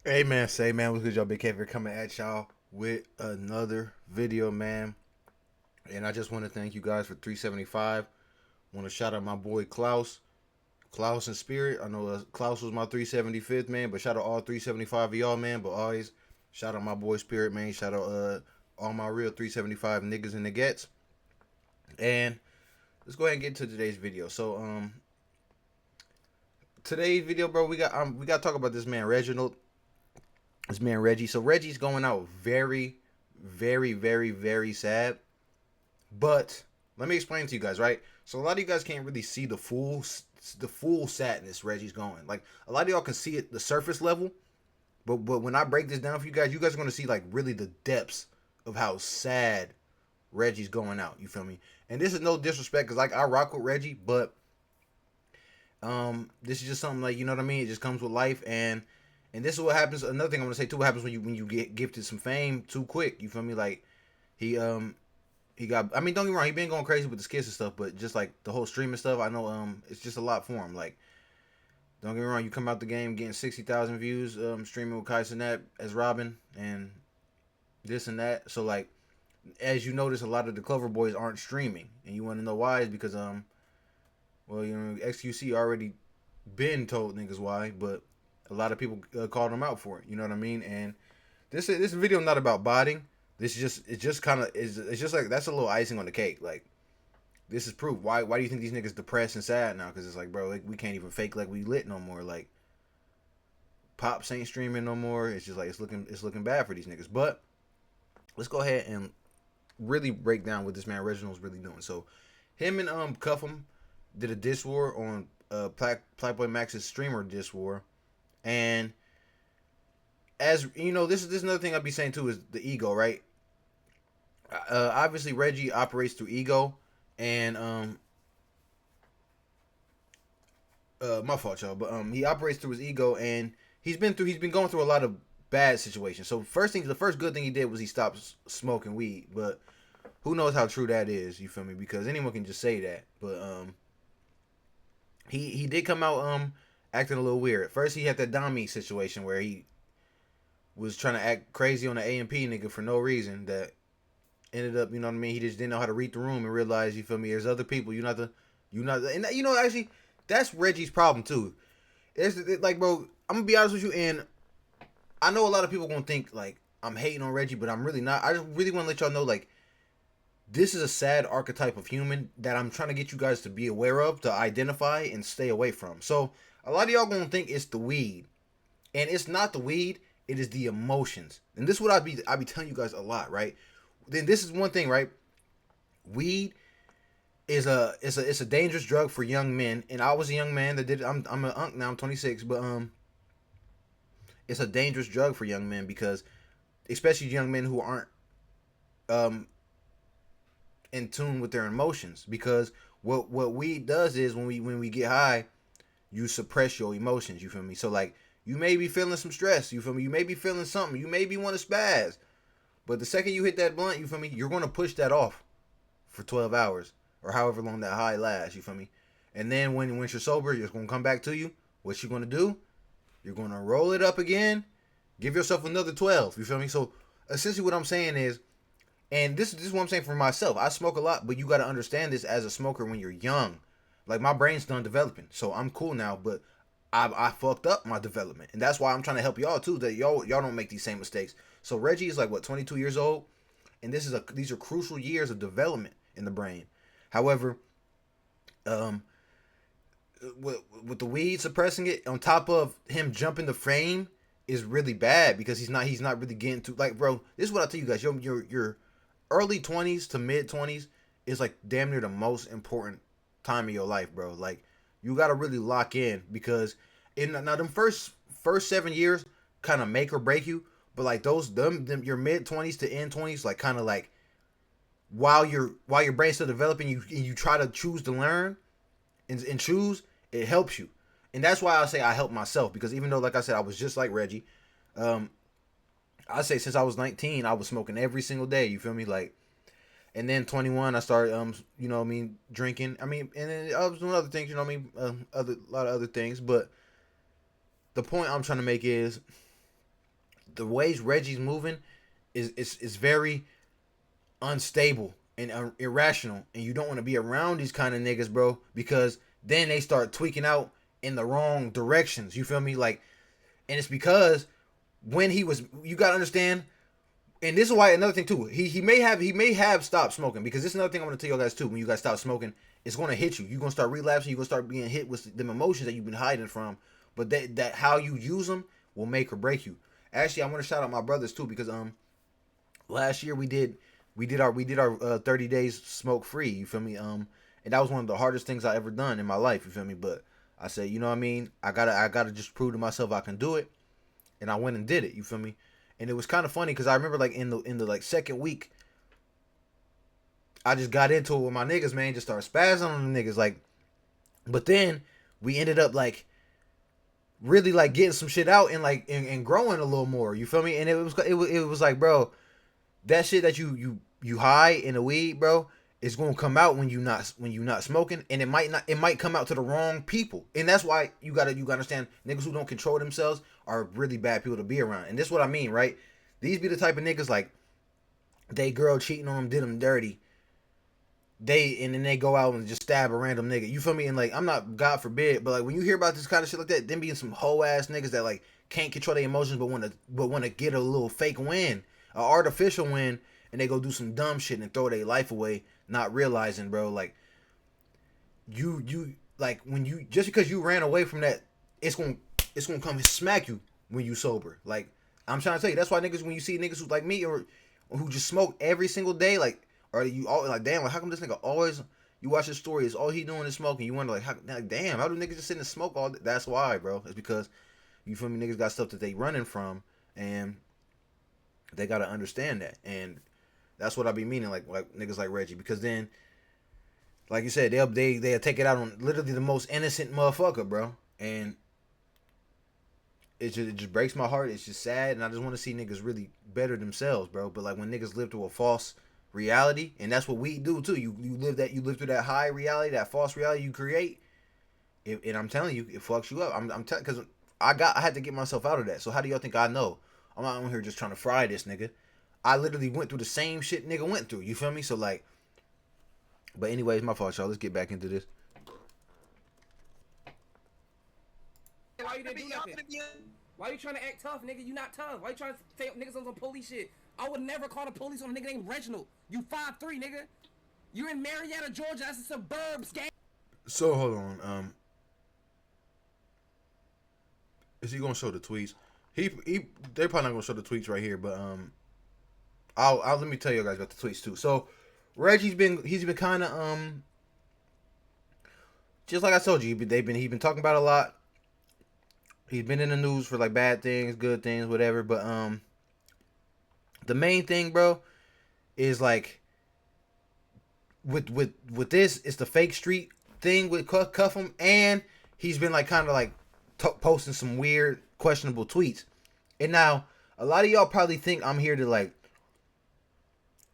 Hey man, say man, what's good, y'all? Big Kevin coming at y'all with another video, man. And I just want to thank you guys for 375. Want to shout out my boy Klaus in spirit. I know Klaus was my 375th man, but shout out all 375 of y'all, man. But always shout out my boy Spirit, man. Shout out all my real 375 niggas in the gets. And let's go ahead and get into today's video. So today's video, bro, we got to talk about this man Reginald, this man Reggie. So Reggie's going out very, very, very, very sad. But let me explain to you guys, right? So a lot of you guys can't really see the full sadness Reggie's going. Like a lot of y'all can see it the surface level, but when I break this down for you guys are gonna see like really the depths of how sad Reggie's going out. You feel me? And this is no disrespect, cause like I rock with Reggie, but this is just something like you know what I mean. It just comes with life, and this is what happens. Another thing I'm gonna say too, what happens when you get gifted some fame too quick. You feel me? Like he he got. I mean, don't get me wrong. He been going crazy with the skits and stuff, but just like the whole streaming stuff, I know it's just a lot for him. Like, don't get me wrong. You come out the game getting 60,000 views, streaming with Kai Cenat as Robin and this and that. So like, as you notice, a lot of the Clover Boys aren't streaming, and you want to know why? Is because well, you know, XQC already been told niggas why, but a lot of people called them out for it. You know what I mean? And this video not about botting. This is just it's just kind of it's just like that's a little icing on the cake. Like this is proof. Why do you think these niggas depressed and sad now? Because it's like, bro, like, we can't even fake like we lit no more. Like Pops ain't streaming no more. It's just like it's looking bad for these niggas. But let's go ahead and really break down what this man Reginald's really doing. So him and Cuffham did a diss war on Playboy Max's streamer diss war, and as you know, this is another thing I'd be saying too is the ego, right? Obviously Reggie operates through ego, and my fault, y'all, but he operates through his ego, and he's been going through a lot of bad situations. So the first good thing he did was he stopped smoking weed, but who knows how true that is? You feel me? Because anyone can just say that, but he did come out acting a little weird. At first, he had that Dami situation where he was trying to act crazy on the AMP nigga for no reason. That ended up, you know what I mean. He just didn't know how to read the room and realize, you feel me. There's other people. And you know, actually, that's Reggie's problem too. Like, bro, I'm gonna be honest with you, and I know a lot of people gonna think like I'm hating on Reggie, but I'm really not. I just really want to let y'all know, like, this is a sad archetype of human that I'm trying to get you guys to be aware of, to identify and stay away from. So a lot of y'all gonna think it's the weed, and it's not the weed. It is the emotions, and this is what I be telling you guys a lot, right? Then this is one thing, right? Weed is it's a dangerous drug for young men, and I was a young man that did it. I'm an unk now. I'm 26, but it's a dangerous drug for young men because, especially young men who aren't um in tune with their emotions. Because what weed does is when we get high, you suppress your emotions. You feel me? So like you may be feeling some stress. You feel me? You may be feeling something. You may be want to spaz. But the second you hit that blunt, you feel me? You're gonna push that off for 12 hours or however long that high lasts. You feel me? And then when you're sober, it's gonna come back to you. What you gonna do? You're gonna roll it up again. Give yourself another 12. You feel me? So essentially, what I'm saying is, and this is what I'm saying for myself. I smoke a lot, but you got to understand this as a smoker when you're young. Like my brain's done developing, so I'm cool now. But I fucked up my development, and that's why I'm trying to help y'all too. That y'all don't make these same mistakes. So Reggie is like what 22 years old, and these are crucial years of development in the brain. However, um, with the weed suppressing it, on top of him jumping the frame, is really bad because he's not really getting to like, bro. This is what I tell you guys. Your early 20s to mid 20s is like damn near the most important time of your life, bro. Like you got to really lock in because in now them first 7 years kind of make or break you, but like them your mid 20s to end 20s like kind of like while your brain's still developing, you try to choose to learn and choose, it helps you. And that's why I say I help myself because even though, like I said, I was just like Reggie, um, I say since I was 19, I was smoking every single day. You feel me? Like, and then 21, I started, you know, what I mean, drinking. I mean, and then I was doing other things. You know, what I mean, a lot of other things. But the point I'm trying to make is the ways Reggie's moving is very unstable and irrational, and you don't want to be around these kind of niggas, bro, because then they start tweaking out in the wrong directions. You feel me? Like, and it's because when he was, you gotta understand, and this is why another thing too. He may have stopped smoking, because this is another thing I want to tell you guys too. When you guys stop smoking, it's gonna hit you. You're gonna start relapsing. You're gonna start being hit with them emotions that you've been hiding from. But that how you use them will make or break you. Actually, I want to shout out my brothers too, because last year we did our 30 days smoke free. You feel me? And that was one of the hardest things I ever done in my life. You feel me? But I said, you know what I mean? I gotta just prove to myself I can do it, and I went and did it. You feel me? And it was kind of funny because I remember like in the like second week, I just got into it with my niggas, man. Just started spazzing on the niggas, like. But then we ended up like really like getting some shit out and like and growing a little more. You feel me? And it was like, bro, that shit that you high in the weed, bro, is gonna come out when you not smoking, and it might come out to the wrong people. And that's why you gotta understand, niggas who don't control themselves are really bad people to be around. And this is what I mean, right? These be the type of niggas like, they girl cheating on them, did them dirty. And then they go out and just stab a random nigga. You feel me? And like, I'm not, God forbid, but like when you hear about this kind of shit like that, them being some hoe ass niggas that like can't control their emotions, but wanna get a little fake win, an artificial win, and they go do some dumb shit and throw their life away, not realizing, bro, like you like when you, just because you ran away from that, it's gonna come and smack you when you sober. Like, I'm trying to tell you, that's why niggas, when you see niggas who like me or who just smoke every single day, like, or you all like, damn, like, how come this nigga always, you watch his story, is all he doing is smoking. You wonder, like, damn, how do niggas just sit and smoke all day? That's why, bro. It's because, you feel me, niggas got stuff that they running from, and they gotta understand that. And that's what I be meaning, like niggas like Reggie, because then, like you said, they'll take it out on literally the most innocent motherfucker, bro. And it just breaks my heart. It's just sad, and I just want to see niggas really better themselves, bro. But like when niggas live through a false reality, and that's what we do too. You live through that high reality, that false reality you create. And I'm telling you, it fucks you up. I'm telling, because I had to get myself out of that. So how do y'all think I know? I'm not on here just trying to fry this nigga. I literally went through the same shit nigga went through. You feel me? So like, but anyways, my fault, y'all. Let's get back into this. Why you didn't do nothing? Why you trying to act tough, nigga? You not tough. Why you trying to say niggas on some police shit? I would never call the police on a nigga named Reginald. You 5'3", nigga. You in Marietta, Georgia. That's the suburbs, gang. So hold on. Is he gonna show the tweets? They're probably not gonna show the tweets right here, but I'll let me tell you guys about the tweets too. So Reggie's been kind of just like I told you, he's been talking about a lot. He's been in the news for like bad things, good things, whatever. But the main thing, bro, is like with this, it's the fake street thing with Cuff'em, and he's been like kind of like posting some weird, questionable tweets. And now a lot of y'all probably think I'm here to like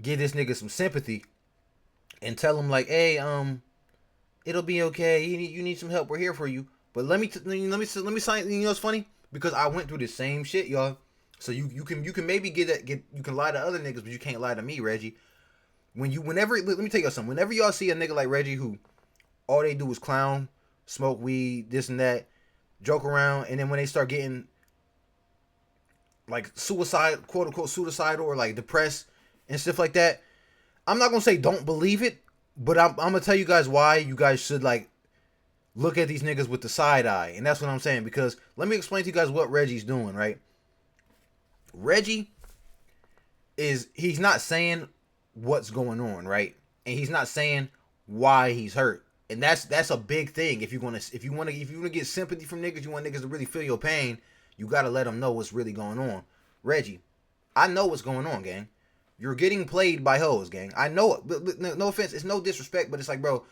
give this nigga some sympathy and tell him like, hey, it'll be okay. You need some help. We're here for you. But let me sign. You know what's funny? Because I went through the same shit, y'all. So you can maybe you can lie to other niggas, but you can't lie to me, Reggie. Let me tell you something. Whenever y'all see a nigga like Reggie who all they do is clown, smoke weed, this and that, joke around, and then when they start getting like suicide, quote unquote suicidal, or like depressed and stuff like that, I'm not gonna say don't believe it, but I'm gonna tell you guys why you guys should like look at these niggas with the side eye. And that's what I'm saying, because let me explain to you guys what Reggie's doing, right? Reggie he's not saying what's going on, right? And he's not saying why he's hurt. And that's a big thing. If you want to get sympathy from niggas, you want niggas to really feel your pain, you got to let them know what's really going on. Reggie, I know what's going on, gang. You're getting played by hoes, gang. I know it. No offense, it's no disrespect, but it's like, bro,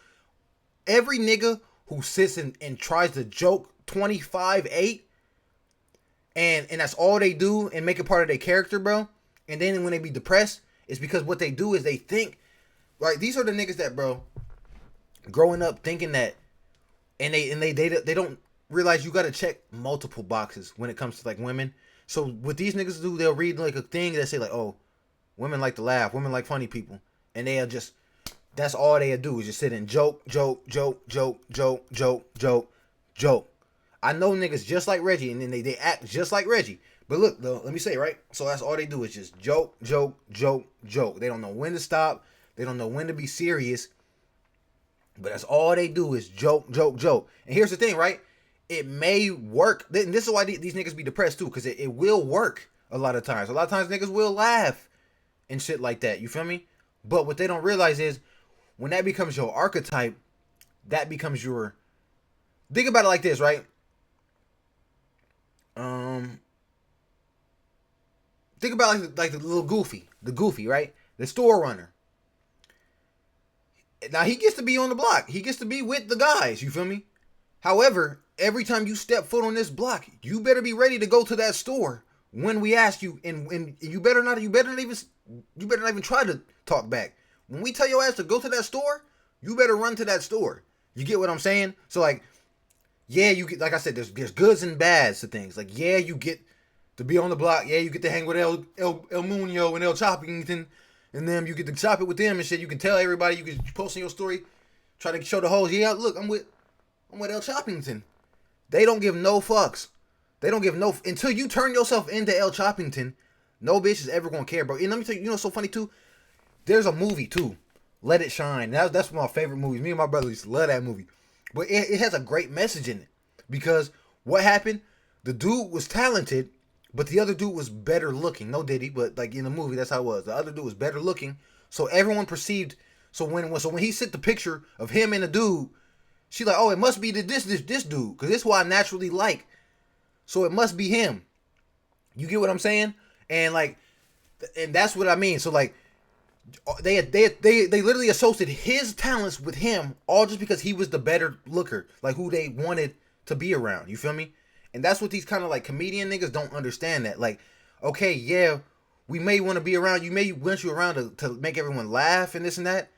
every nigga who sits and tries to joke 25-8 and that's all they do and make it part of their character, bro. And then when they be depressed, it's because what they do is they think, right? These are the niggas that, bro, growing up thinking that, and they realize you gotta check multiple boxes when it comes to like women. So what these niggas do, they'll read like a thing that say like, oh, women like to laugh, women like funny people, and they'll just, that's all they'll do is just sit and joke, joke, joke, joke, joke, joke, joke, joke. I know niggas just like Reggie, and then they act just like Reggie. But look, though, let me say, right? So that's all they do is just joke, joke, joke, joke. They don't know when to stop. They don't know when to be serious. But that's all they do is joke, joke, joke. And here's the thing, right? It may work. And this is why these niggas be depressed, too, because it will work a lot of times. A lot of times niggas will laugh and shit like that. You feel me? But what they don't realize is when that becomes your archetype, that becomes your... Think about it like this, right? Think about like the little goofy, right? The store runner. Now he gets to be on the block. He gets to be with the guys. You feel me? However, every time you step foot on this block, you better be ready to go to that store when we ask you, and you better not even try to talk back. When we tell your ass to go to that store, you better run to that store. You get what I'm saying? So like, yeah, you get, like I said, there's goods and bads to things. Like, yeah, you get to be on the block. Yeah, you get to hang with El Munio and El Choppington, and them. You get to chop it with them and shit. You can tell everybody. You can post in your story, try to show the hoes. Yeah, look, I'm with El Choppington. They don't give no fucks. They don't give no until you turn yourself into El Choppington. No bitch is ever gonna care, bro. And let me tell you, you know what's so funny too? There's a movie too, Let It Shine. That's one of my favorite movies. Me and my brother used to love that movie. But it has a great message in it. Because what happened? The dude was talented, but the other dude was better looking. No Diddy, but like in the movie, that's how it was. The other dude was better looking. So everyone perceived. So when he sent the picture of him and the dude, she like, oh, it must be this dude. Because this is who I naturally like. So it must be him. You get what I'm saying? And like, and that's what I mean. So like, they literally associated his talents with him all just because he was the better looker, like who they wanted to be around. You feel me? And that's what these kind of like comedian niggas don't understand. That like, okay, yeah, we may want to be around you, may want you around to make everyone laugh and this and that,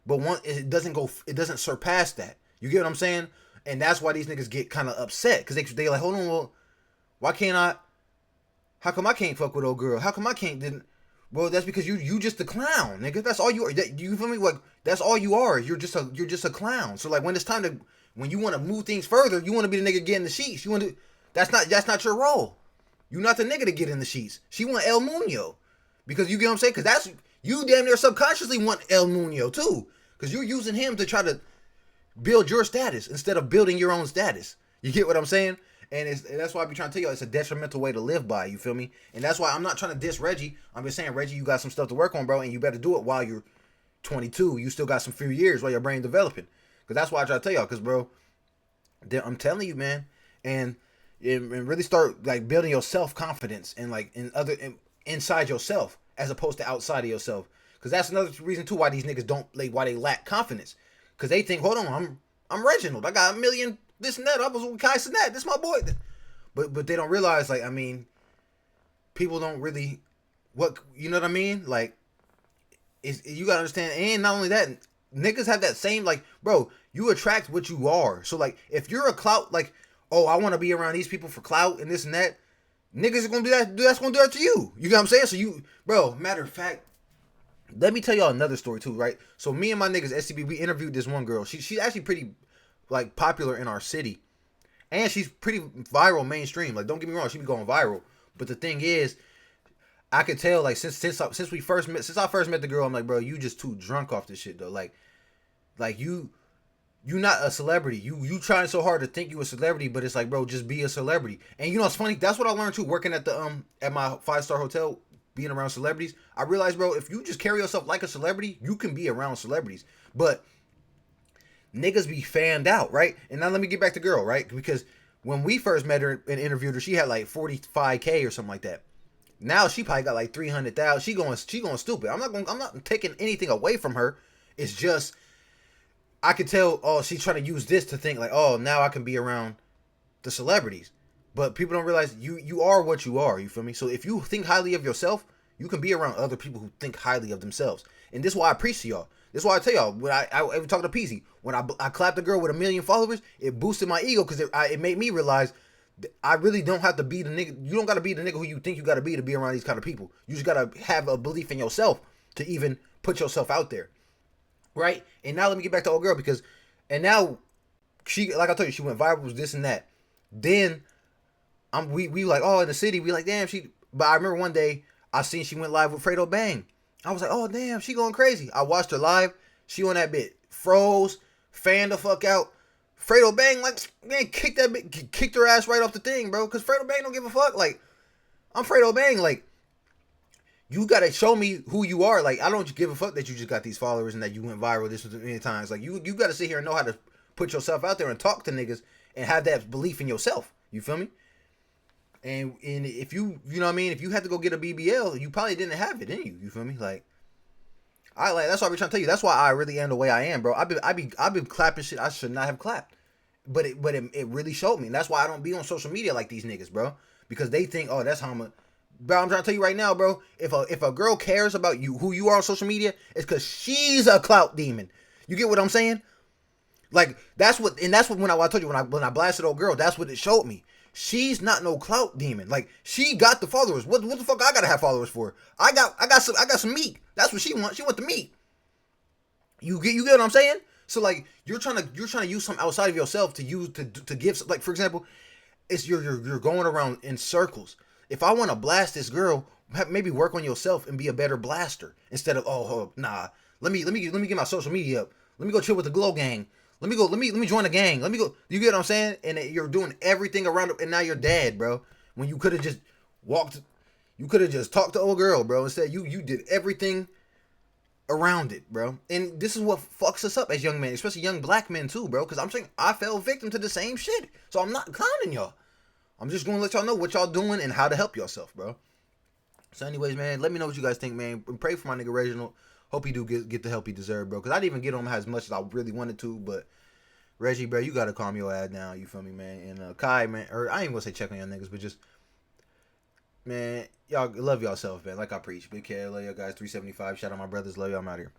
but it doesn't surpass that. You get what I'm saying? And that's why these niggas get kind of upset because they like, hold on, well, why can't I? How come I can't fuck with old girl? How come I can't? Well, that's because you just a clown, nigga. That's all you are. You feel me? Like that's all you are. You're just a clown. So like when it's time to, when you want to move things further, you want to be the nigga getting the sheets. You want to. That's not your role. You're not the nigga to get in the sheets. She want El Munio, because you get what I'm saying. Because that's you damn near subconsciously want El Munio too, because you're using him to try to build your status instead of building your own status. You get what I'm saying? And that's why I be trying to tell you, it's a detrimental way to live by. You feel me? And that's why I'm not trying to diss Reggie. I'm just saying, Reggie, you got some stuff to work on, bro, and you better do it while you're 22. You still got some few years while your brain developing. Because that's why I try to tell y'all. Because, bro, I'm telling you, man, and really start like building your self confidence and like inside yourself as opposed to outside of yourself. Because that's another reason too why these niggas why they lack confidence. Because they think, hold on, I'm Reginald. I got a million. This and that. I was with Kai Cenat. This my boy. But they don't realize, like, I mean, people don't really, you know what I mean? Like, you gotta understand, and not only that, niggas have that same, like, bro, you attract what you are. So, like, if you're a clout, like, oh, I want to be around these people for clout and this and that, niggas are gonna do that. That's gonna do that to you. You know what I'm saying? So you, bro, matter of fact, let me tell y'all another story too, right? So me and my niggas SCB, we interviewed this one girl. She's actually pretty like popular in our city, and she's pretty viral mainstream. Like, don't get me wrong, she be going viral. But the thing is, I could tell like since I first met the girl, I'm like, bro, you just too drunk off this shit though. Like you not a celebrity. You trying so hard to think you a celebrity, but it's like, bro, just be a celebrity. And you know, it's funny. That's what I learned too, working at the at my 5-star hotel, being around celebrities. I realized, bro, if you just carry yourself like a celebrity, you can be around celebrities. But niggas be fanned out, right? And now let me get back to girl, right? Because when we first met her and interviewed her, she had like 45K or something like that. Now she probably got like 300,000. She going stupid. I'm not taking anything away from her. It's just I could tell, oh, she's trying to use this to think like, oh, now I can be around the celebrities. But people don't realize you are what you are, you feel me? So if you think highly of yourself, you can be around other people who think highly of themselves. And this is why I preach to y'all. That's why I tell y'all, when I ever talk to Peasy, when I clapped a girl with 1 million followers, it boosted my ego because it made me realize I really don't have to be the nigga. You don't got to be the nigga who you think you got to be around these kind of people. You just got to have a belief in yourself to even put yourself out there. Right? And now let me get back to old girl because, and now she, like I told you, she went viral, was this and that. Then we like, oh, in the city, we like, damn, she, but I remember one day I seen she went live with Fredo Bang. I was like, oh, damn, she going crazy. I watched her live. She on that bit. Froze, fanned the fuck out. Fredo Bang, like, man, kicked her ass right off the thing, bro. Because Fredo Bang don't give a fuck. Like, I'm Fredo Bang. Like, you got to show me who you are. Like, I don't give a fuck that you just got these followers and that you went viral this many times. Like, you got to sit here and know how to put yourself out there and talk to niggas and have that belief in yourself. You feel me? And if you know what I mean, if you had to go get a BBL, you probably didn't have it in you. You feel me? Like, that's why I be trying to tell you. That's why I really am the way I am, bro. I've been clapping shit I should not have clapped, but it really showed me. And that's why I don't be on social media like these niggas, bro, because they think, oh, that's how I'm. Bro, I'm trying to tell you right now, bro. If a girl cares about you, who you are on social media, it's because she's a clout demon. You get what I'm saying? Like, that's what when I told you when I blasted old girl, that's what it showed me. She's not no clout demon. Like, she got the followers. What the fuck I gotta have followers for? I got some meat. That's what she wants. She want the meat. You get what I'm saying? So like, you're trying to use something outside of yourself to use to give, like, for example, it's you're going around in circles. If I want to blast this girl, maybe work on yourself and be a better blaster instead of nah. Let me get my social media up. Let me go chill with the Glow Gang. Let me join the gang. Let me go. You get what I'm saying? And you're doing everything around it, and now you're dead, bro. When you could have just talked to old girl, bro. Instead, you did everything around it, bro. And this is what fucks us up as young men, especially young black men too, bro. Because I'm saying I fell victim to the same shit. So I'm not clowning y'all. I'm just gonna let y'all know what y'all doing and how to help yourself, bro. So anyways, man, let me know what you guys think, man. And pray for my nigga Reginald. Hope he do get the help he deserve, bro. Because I didn't even get on him as much as I really wanted to. But Reggie, bro, you got to calm your ass down. You feel me, man? And Kai, man, or I ain't going to say check on y'all niggas, but just, man, y'all love yourself, man. Like I preach. Big K, love y'all guys. 375. Shout out my brothers. Love y'all. I'm out here.